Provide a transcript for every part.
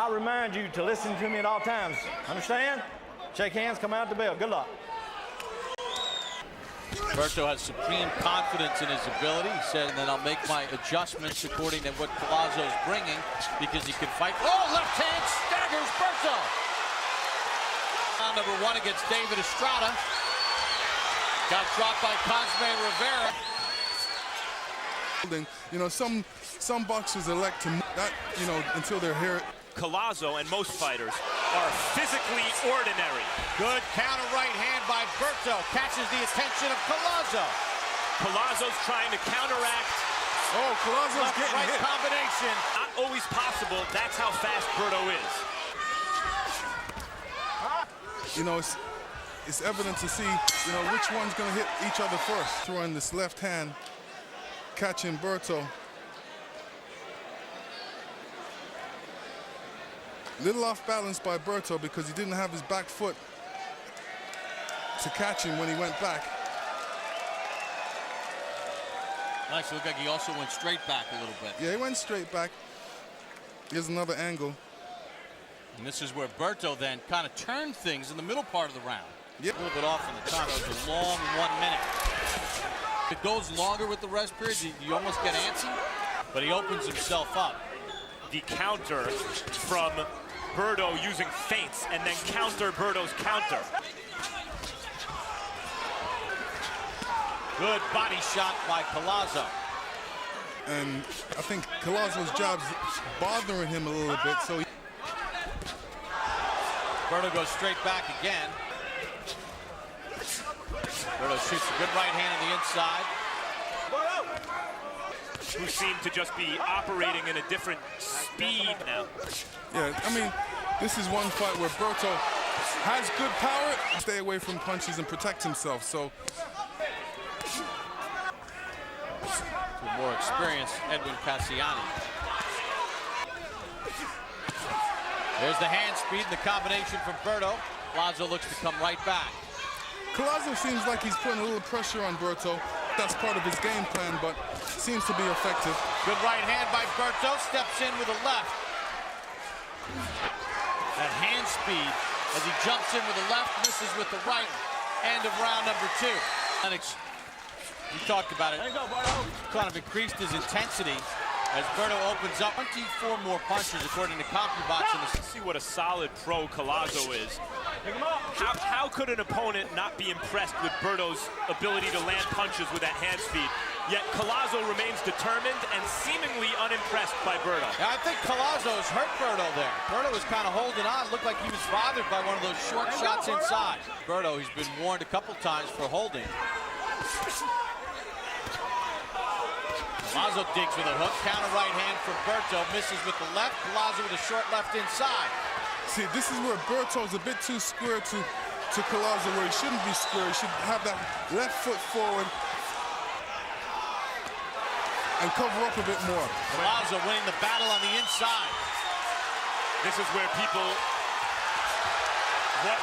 I remind you to listen to me at all times. Understand? Shake hands, come out the bell. Good luck. Berto has supreme confidence in his ability. He said, and then I'll make my adjustments according to what Collazo's bringing because he can fight. Oh, left hand staggers Berto. Round number 1 against David Estrada. Got dropped by Cosme Rivera. You know, some boxers elect to that, you know, until they're here. Collazo and most fighters are physically ordinary. Good counter right hand by Berto. Catches the attention of Collazo. Collazo's trying to counteract. Oh, Collazo's getting right hit. Combination. Not always possible. That's how fast Berto is. You know, it's evident to see, you know, which one's going to hit each other first. Throwing this left hand, catching Berto. Little off balance by Berto because he didn't have his back foot to catch him when he went back. Actually, looked like he also went straight back a little bit. Yeah, he went straight back. Here's another angle. And this is where Berto then kind of turned things in the middle part of the round. Yep. A little bit off in the time. It was a long 1 minute. If it goes longer with the rest period, you almost get antsy, but he opens himself up. The counter from Berto using feints and then counter Berto's counter. Good body shot by Collazo. And I think Collazo's jab's bothering him a little bit, so he... Berto goes straight back again. Berto shoots a good right hand on the inside. Who seem to just be operating in a different speed now. Yeah, I mean, this is one fight where Berto has good power, stay away from punches and protect himself, so... To a more experienced Edwin Cassiani. There's the hand speed and the combination from Berto. Collazo looks to come right back. Collazo seems like he's putting a little pressure on Berto. That's part of his game plan, but seems to be effective. Good right hand by Berto, steps in with a left. That hand speed as he jumps in with the left, misses with the right. End of round number 2. Lennox, we talked about it, kind of increased his intensity as Berto opens up. 24 more punches according to CompuBox. See what a solid pro Collazo is. How could an opponent not be impressed with Berto's ability to land punches with that hand speed? Yet Collazo remains determined and seemingly unimpressed by Berto. Yeah, I think Collazo has hurt Berto there. Berto was kind of holding on. Looked like he was bothered by one of those short shots inside. Berto, he's been warned a couple times for holding. Collazo digs with a hook. Counter right hand from Berto. Misses with the left. Collazo with a short left inside. See, this is where Berto's a bit too square to Collazo, where he shouldn't be square. He should have that left foot forward and cover up a bit more. Collazo winning the battle on the inside. This is where people...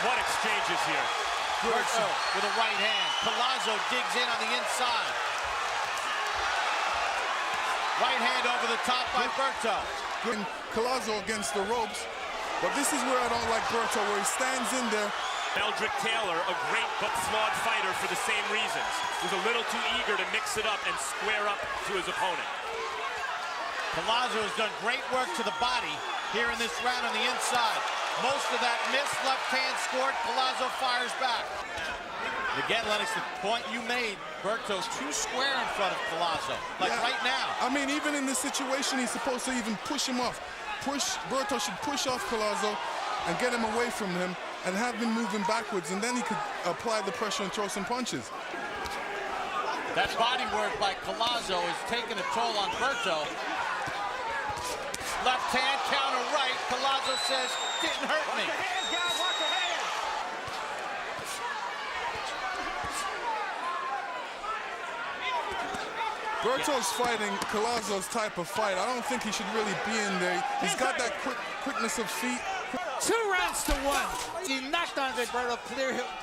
What exchanges here? Berto with a right hand. Collazo digs in on the inside. Right hand over the top by Berto. Good Collazo against the ropes. But this is where I don't like Berto, where he stands in there. Eldrick Taylor, a great but flawed fighter for the same reasons. Was a little too eager to mix it up and square up to his opponent. Collazo has done great work to the body here in this round on the inside. Most of that missed, left hand scored. Collazo fires back. Again, Lennox, the point you made, Berto's too square in front of Collazo, like right now. I mean, even in this situation, he's supposed to even push him off. Berto should push off Collazo and get him away from him and have him moving backwards, and then he could apply the pressure and throw some punches. That body work by Collazo is taking a toll on Berto. Left hand, counter right. Collazo says, didn't hurt me. Watch the hands, guys, watch the hands. Berto's fighting Collazo's type of fight. I don't think he should really be in there. He's got that quickness of feet, 2 rounds to 1. He knocked Andre Berto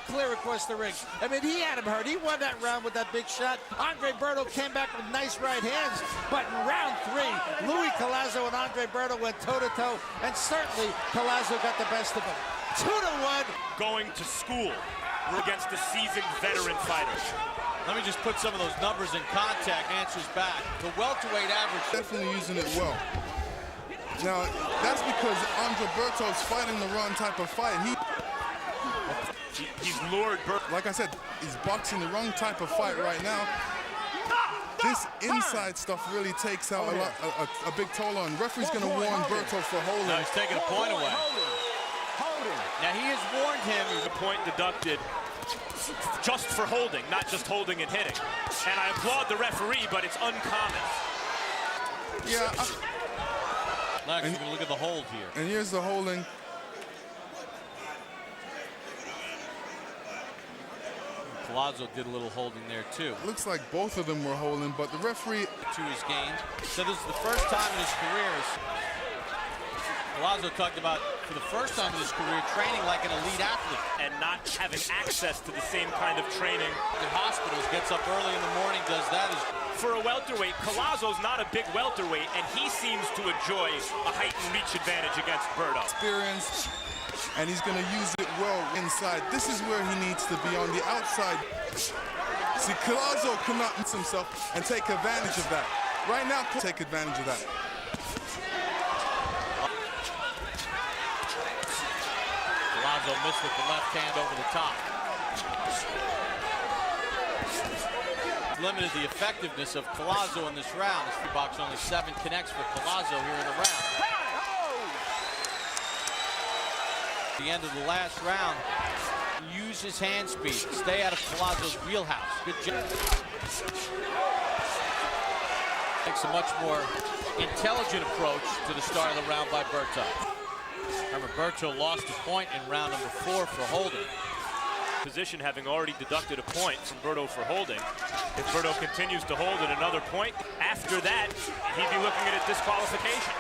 clear across the ring. I mean, he had him hurt. He won that round with that big shot. Andre Berto came back with nice right hands. But in round 3, Louis Collazo and Andre Berto went toe-to-toe. And certainly, Collazo got the best of him. 2-1. Going to school against a seasoned veteran fighter. Let me just put some of those numbers in contact. Answers back. The welterweight average. Definitely using it well. Now, that's because Andre Berto's fighting the wrong type of fight. He's lured Berto. Like I said, he's boxing the wrong type of fight right now. This inside stuff really takes out a big toll on. Referee's going to warn Berto for holding. No, he's taking a point away. Now, he has warned him. The point deducted just for holding, not just holding and hitting. And I applaud the referee, but it's uncommon. Yeah. Lex, you're gonna look at the hold here. And here's the holding. Collazo did a little holding there too. Looks like both of them were holding, but the referee to his game. So this is the first time in his career. Collazo talked about, for the first time in his career, training like an elite athlete. And not having access to the same kind of training. In hospitals, gets up early in the morning, does that. For a welterweight, Collazo's not a big welterweight, and he seems to enjoy a heightened reach advantage against Berto. Experience, and he's going to use it well inside. This is where he needs to be, on the outside. See, Collazo cannot miss himself and take advantage of that. Right now, take advantage of that. Collazo missed with the left hand over the top. Limited the effectiveness of Collazo in this round. This free box only 7 connects for Collazo here in the round. At the end of the last round, use his hand speed. Stay out of Collazo's wheelhouse. Good job. Takes a much more intelligent approach to the start of the round by Berto. Remember, Berto lost a point in round number 4 for holding. Position having already deducted a point from Berto for holding. If Berto continues to hold at another point, after that, he'd be looking at a disqualification.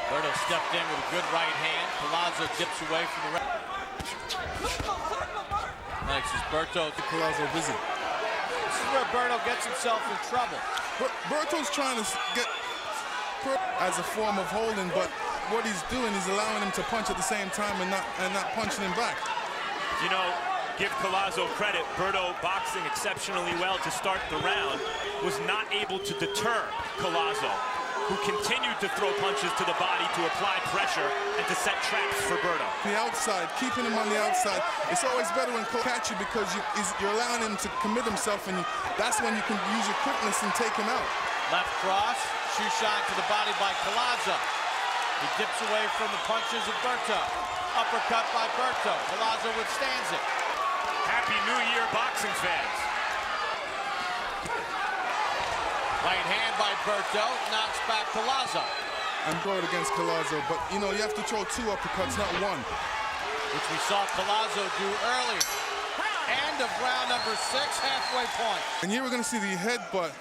Berto stepped in with a good right hand. Collazo dips away from the right. Next is Berto. Collazo busy. This is where Berto gets himself in trouble. Berto's trying to get as a form of holding, but what he's doing is allowing him to punch at the same time and not punching him back. You know, give Collazo credit. Berto boxing exceptionally well to start the round, was not able to deter Collazo, who continued to throw punches to the body to apply pressure and to set traps for Berto. The outside, keeping him on the outside. It's always better when catch you because you're allowing him to commit himself, and that's when you can use your quickness and take him out. Left cross, shoe shot to the body by Collazo. He dips away from the punches of Berto. Uppercut by Berto. Collazo withstands it. Happy New Year, boxing fans. Right hand by Berto, knocks back Collazo. I'm going against Collazo, but you know, you have to throw 2 uppercuts, not 1. Which we saw Collazo do earlier. End of round number 6, halfway point. And here we're going to see the headbutt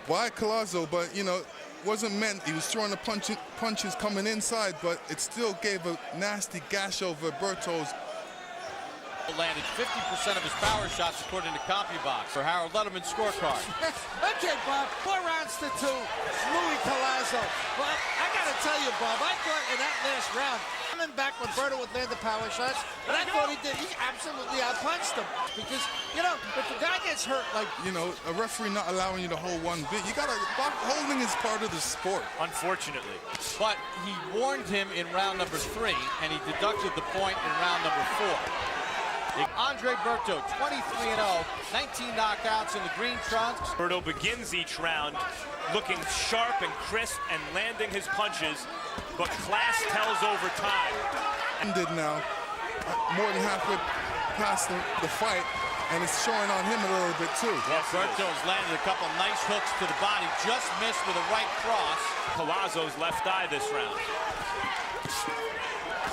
by Collazo, but you know, wasn't meant. He was throwing the punches coming inside, but it still gave a nasty gash over Berto's. Landed 50% of his power shots according to CompuBox for Harold Letterman's scorecard. Okay, Bob, 4 rounds to 2. Louis Collazo. But I got to tell you, Bob, I thought in that last round, coming back when Berto would land the power shots, but I thought he absolutely outpunched him. Because, you know, if a guy gets hurt, like... You know, a referee not allowing you to hold 1 bit. You got to... Holding is part of the sport. Unfortunately. But he warned him in round number 3, and he deducted the point in round number 4. Andre Berto, 23-0, 19 knockouts in the green trunks. Berto begins each round looking sharp and crisp and landing his punches, but class tells over time. Ended now, more than halfway past the fight, and it's showing on him a little bit too. Yes, Berto has landed a couple nice hooks to the body, just missed with a right cross. Collazo's left eye this round.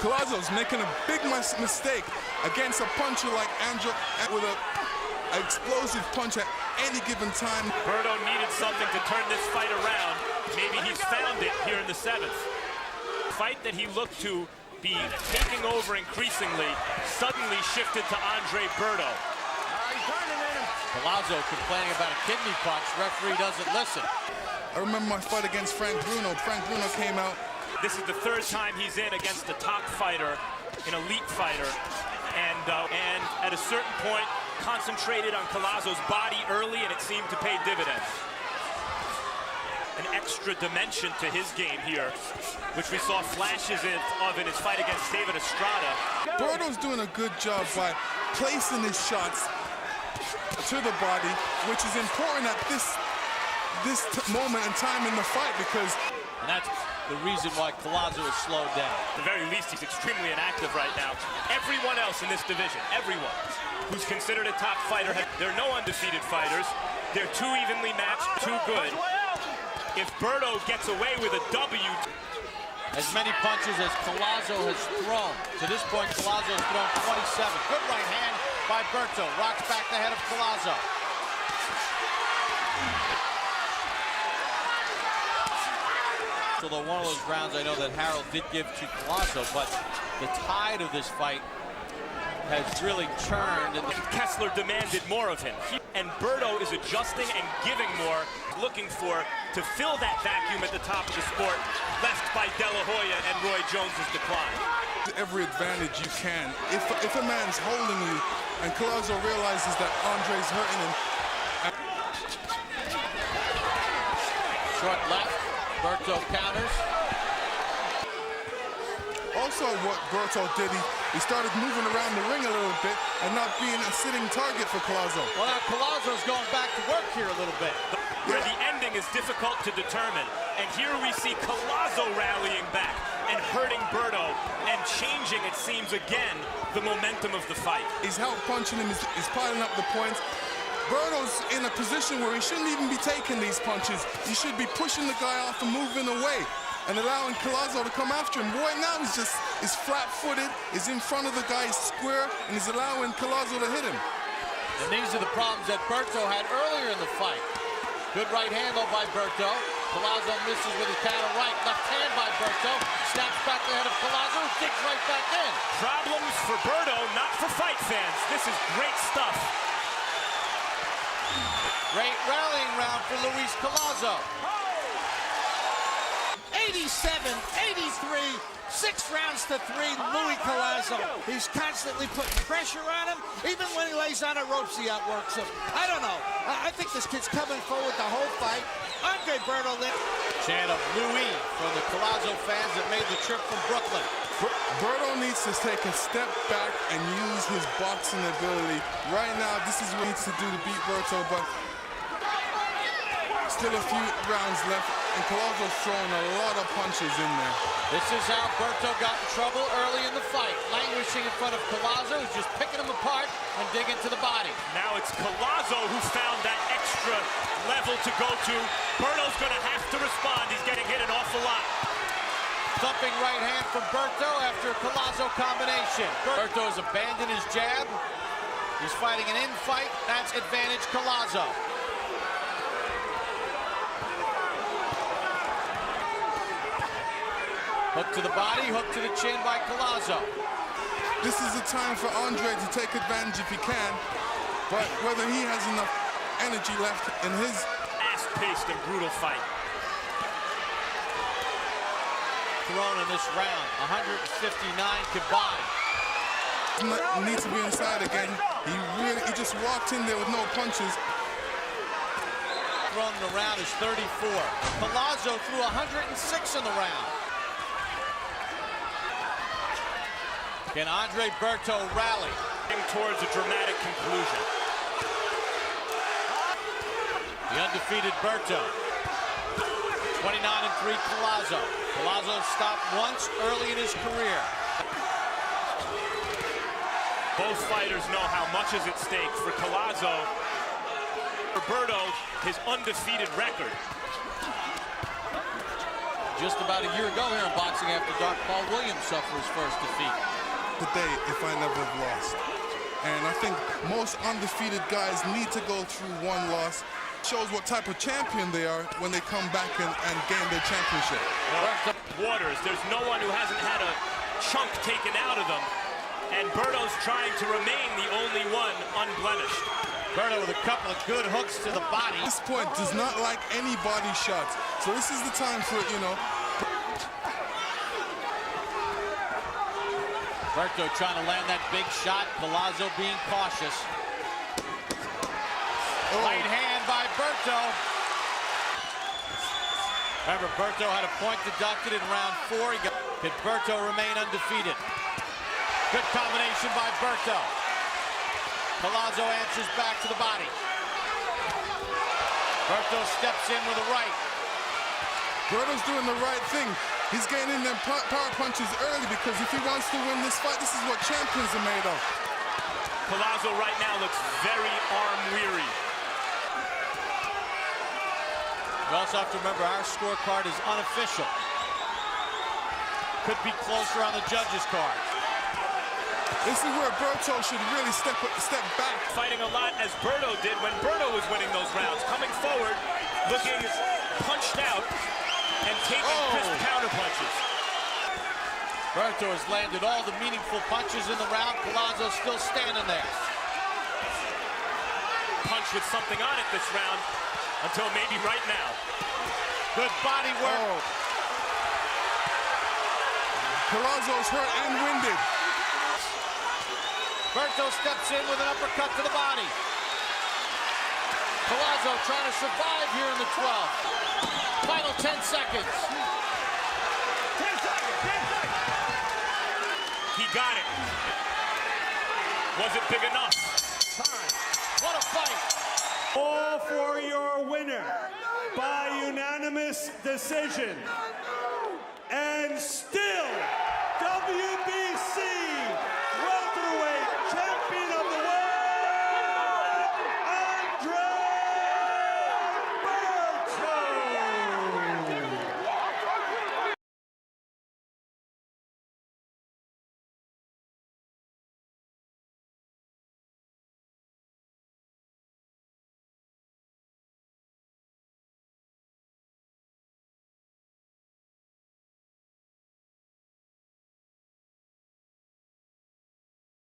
Collazo's making a big mistake against a puncher like Andrew with an explosive punch at any given time. Berto needed something to turn this fight around. Maybe he's found it here in the 7th. fight that he looked to be taking over increasingly suddenly shifted to Berto. Collazo complaining about a kidney punch. Referee doesn't listen. I remember my fight against Frank Bruno. Frank Bruno came out. This is the third time he's in against a top fighter, an elite fighter, and at a certain point concentrated on Collazo's body early, and it seemed to pay dividends. An extra dimension to his game here, which we saw flashes of in his fight against David Estrada. Berto's doing a good job by placing his shots to the body, which is important at this moment in time in the fight, because... And that's the reason why Collazo is slowed down. At the very least, he's extremely inactive right now. Everyone else in this division, everyone who's considered a top fighter, they're no undefeated fighters. They're too evenly matched, too good. If Berto gets away with a W... As many punches as Collazo has thrown. To this point, Collazo has thrown 27. Good right hand by Berto. Rocks back the head of Collazo. Although one of those rounds I know that Harold did give to Collazo, but the tide of this fight has really turned. And Kessler demanded more of him. And Berto is adjusting and giving more, looking to fill that vacuum at the top of the sport, left by De La Hoya and Roy Jones's decline. Every advantage you can. If a man's holding you, and Collazo realizes that Andre's hurting him. Short left, Berto counters. Also, what Berto did, he started moving around the ring a little bit and not being a sitting target for Collazo. Well, now Collazo's going back to work here a little bit. Where the ending is difficult to determine. And here we see Collazo rallying back and hurting Berto and changing, it seems again, the momentum of the fight. He's out punching him, he's piling up the points. Berto's in a position where he shouldn't even be taking these punches. He should be pushing the guy off and moving away and allowing Collazo to come after him. Right now he's flat-footed, he's in front of the guy, he's square, and he's allowing Collazo to hit him. And these are the problems that Berto had earlier in the fight. Good right hand though by Berto. Collazo misses with his counter right. Left hand by Berto. Snaps back the head of Collazo, digs right back in. Problems for Berto, not for fight fans. This is great stuff. Great rallying round for Luis Collazo. 87, 83, 6 rounds to 3, Luis Collazo. He's constantly putting pressure on him. Even when he lays on a ropes, he outworks him. I don't know. I think this kid's coming forward the whole fight. Berto lit. Chant of Louis from the Collazo fans that made the trip from Brooklyn. Berto needs to take a step back and use his boxing ability. Right now, this is what he needs to do to beat Berto, but still a few rounds left, and Collazo's throwing a lot of punches in there. This is how Berto got in trouble early in the fight. Languishing in front of Collazo, who's just picking him apart and digging to the body. Now it's Collazo who found that extra level to go to. Berto's going to have to respond. He's getting hit an awful lot. Thumping right hand from Berto after a Collazo combination. Berto has abandoned his jab. He's fighting an in-fight. That's advantage Collazo. Hook to the body, hook to the chin by Collazo. This is the time for Andre to take advantage if he can, but whether he has enough energy left in his fast-paced and brutal fight. Thrown in this round, 159 combined. Needs to be inside again. He just walked in there with no punches. Thrown in the round is 34. Collazo threw 106 in the round. Can Berto rally? Towards a dramatic conclusion. The undefeated Berto. 29-3 Collazo. Collazo stopped once early in his career. Both fighters know how much is at stake. For Collazo, for Berto, his undefeated record. Just about a year ago here in Boxing After Dark, Paul Williams suffered his first defeat. Today, if I never have lost. And I think most undefeated guys need to go through one loss Shows what type of champion they are when they come back and gain their championship. Waters, there's no one who hasn't had a chunk taken out of them, and Berto's trying to remain the only one unblemished. Berto with a couple of good hooks to the body. At this point, does not like any body shots. So this is the time for, you know. Berto trying to land that big shot. Collazo being cautious. Right hand by Berto. Remember, Berto had a point deducted in round 4. Did Berto remain undefeated? Good combination by Berto. Collazo answers back to the body. Berto steps in with a right. Berto's doing the right thing. He's getting in them power punches early because if he wants to win this fight, this is what champions are made of. Collazo right now looks very arm-weary. We also have to remember our scorecard is unofficial. Could be closer on the judges' card. This is where Berto should really step back. Fighting a lot as Berto did when Berto was winning those rounds. Coming forward, looking punched out and taking crisp counter punches. Berto has landed all the meaningful punches in the round. Collazo still standing there. Punch with something on it this round until maybe right now. Good body work. Collazo's hurt and winded. Berto steps in with an uppercut to the body. Collazo trying to survive here in the 12th. Final 10 seconds. 10 seconds, 10 seconds. He got it. Was it big enough? Time. What a fight. All for your winner by unanimous decision.